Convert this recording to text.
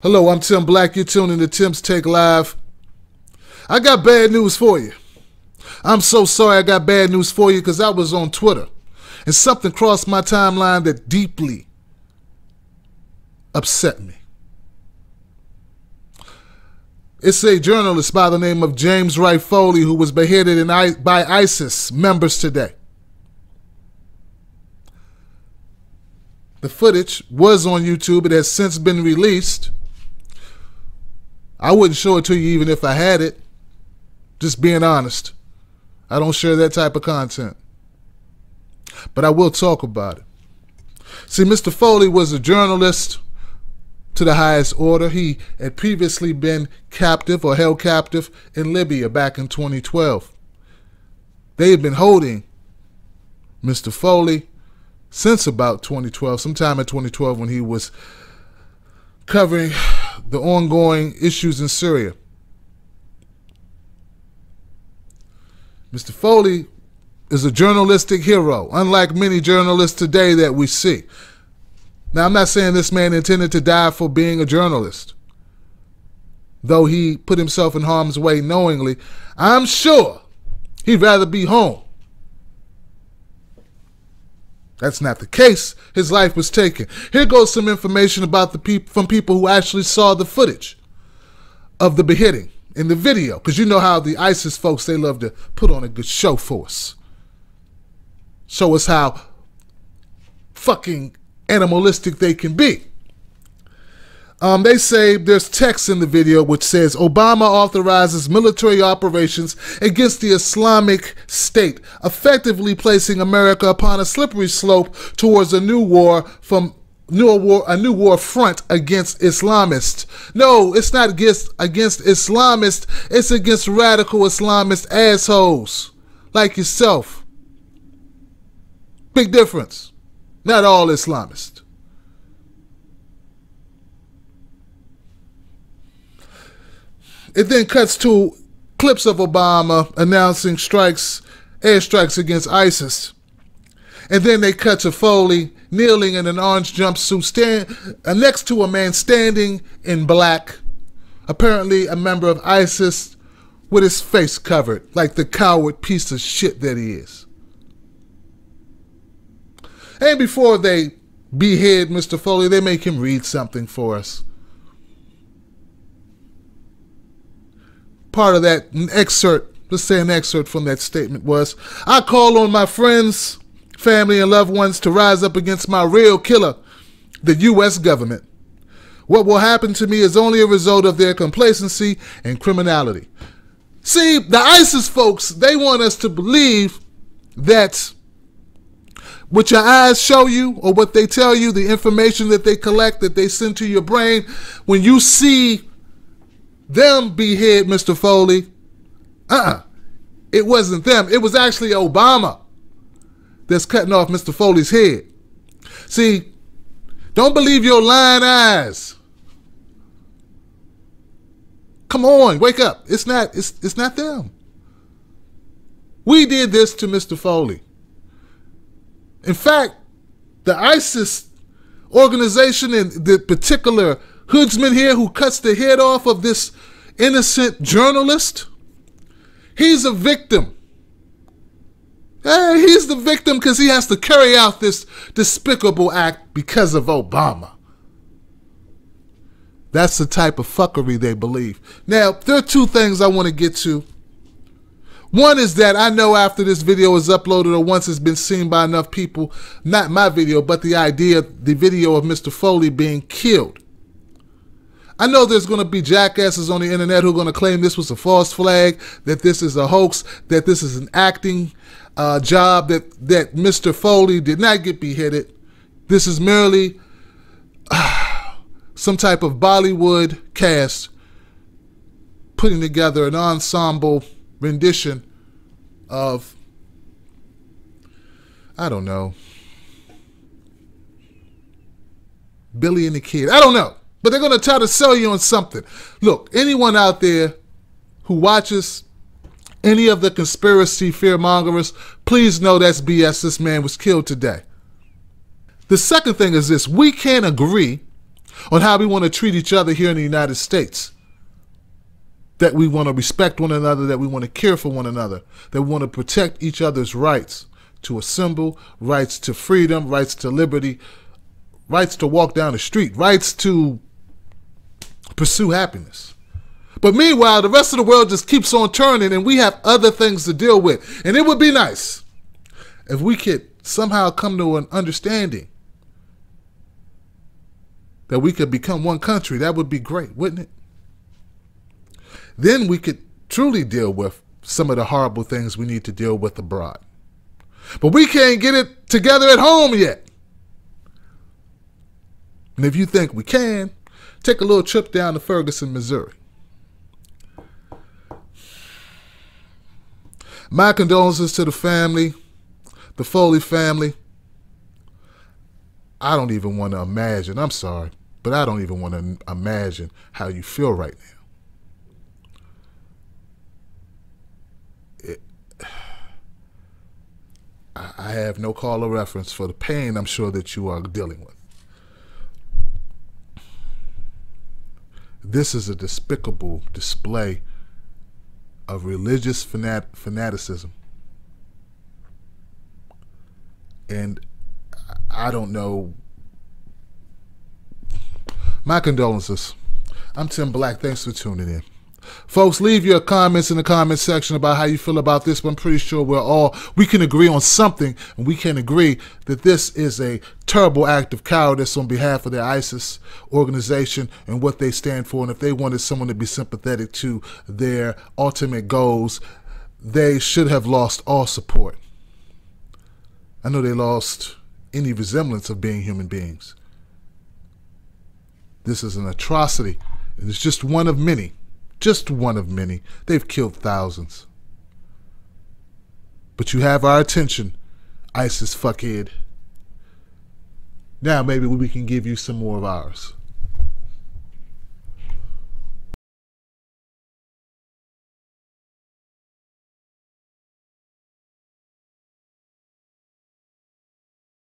Hello, I'm Tim Black. You're tuning to Tim's Take Live. I got bad news for you. I'm so sorry I got bad news for you because I was on Twitter and something crossed my timeline that deeply upset me. It's a journalist by the name of James Wright Foley who was beheaded by ISIS members today. The footage was on YouTube. It has since been released. I wouldn't show it to you even if I had it. Just being honest. I don't share that type of content. But I will talk about it. See, Mr. Foley was a journalist to the highest order. He had previously been captive or held captive in Libya back in 2012. They had been holding Mr. Foley since about 2012, sometime in 2012 when he was covering the ongoing issues in Syria. Mr. Foley is a journalistic hero, unlike many journalists today that we see. Now, I'm not saying this man intended to die for being a journalist, though he put himself in harm's way knowingly. I'm sure he'd rather be home. That's not the case. His life was taken. Here goes some information about from people who actually saw the footage of the beheading in the video. Because you know how the ISIS folks, they love to put on a good show for us. Show us how fucking animalistic they can be. They say there's text in the video which says Obama authorizes military operations against the Islamic State, effectively placing America upon a slippery slope towards a new war front against Islamists. No, it's not against Islamists. It's against radical Islamist assholes like yourself. Big difference. Not all Islamists. It then cuts to clips of Obama announcing airstrikes against ISIS. And then they cut to Foley kneeling in an orange jumpsuit next to a man standing in black, apparently a member of ISIS, with his face covered like the coward piece of shit that he is. And before they behead Mr. Foley, they make him read something for us. Part of that excerpt, let's say an excerpt from that statement was, I call on my friends, family, and loved ones to rise up against my real killer, the U.S. government. What will happen to me is only a result of their complacency and criminality. See, the ISIS folks, they want us to believe that what your eyes show you or what they tell you, the information that they collect, that they send to your brain, when you see them behead Mr. Foley, it wasn't them. It was actually Obama that's cutting off Mr. Foley's head. See, don't believe your lying eyes. Come on, wake up. It's not them. We did this to Mr. Foley. In fact, the ISIS organization and the particular hoodsman here who cuts the head off of this innocent journalist, he's a victim. Hey, he's the victim because he has to carry out this despicable act because of Obama. That's the type of fuckery they believe. Now, there are two things I want to get to. One is that I know after this video is uploaded or once it's been seen by enough people, not my video, but the video of Mr. Foley being killed. I know there's going to be jackasses on the internet who are going to claim this was a false flag, that this is a hoax, that this is an acting job, that Mr. Foley did not get beheaded. This is merely some type of Bollywood cast putting together an ensemble rendition of, I don't know, Billy and the Kid. I don't know. But they're going to try to sell you on something. Look, anyone out there who watches any of the conspiracy fear-mongers, please know that's BS. This man was killed today. The second thing is this. We can't agree on how we want to treat each other here in the United States. That we want to respect one another, that we want to care for one another, that we want to protect each other's rights to assemble, rights to freedom, rights to liberty, rights to walk down the street, rights to pursue happiness. But meanwhile, the rest of the world just keeps on turning and we have other things to deal with. And it would be nice if we could somehow come to an understanding that we could become one country. That would be great, wouldn't it? Then we could truly deal with some of the horrible things we need to deal with abroad. But we can't get it together at home yet. And if you think we can, take a little trip down to Ferguson, Missouri. My condolences to the family, the Foley family. I don't even want to imagine, I'm sorry, but I don't even want to imagine how you feel right now. I have no call or reference for the pain I'm sure that you are dealing with. This is a despicable display of religious fanaticism. And I don't know. My condolences. I'm Tim Black. Thanks for tuning in. Folks, leave your comments in the comment section about how you feel about this, but I'm pretty sure we can agree on something, and we can agree that this is a terrible act of cowardice on behalf of the ISIS organization and what they stand for. And if they wanted someone to be sympathetic to their ultimate goals, they should have lost all support. I know they lost any resemblance of being human beings. This is an atrocity, and it's just one of many. Just one of many. They've killed thousands. But you have our attention, ISIS fuckhead. Now maybe we can give you some more of ours.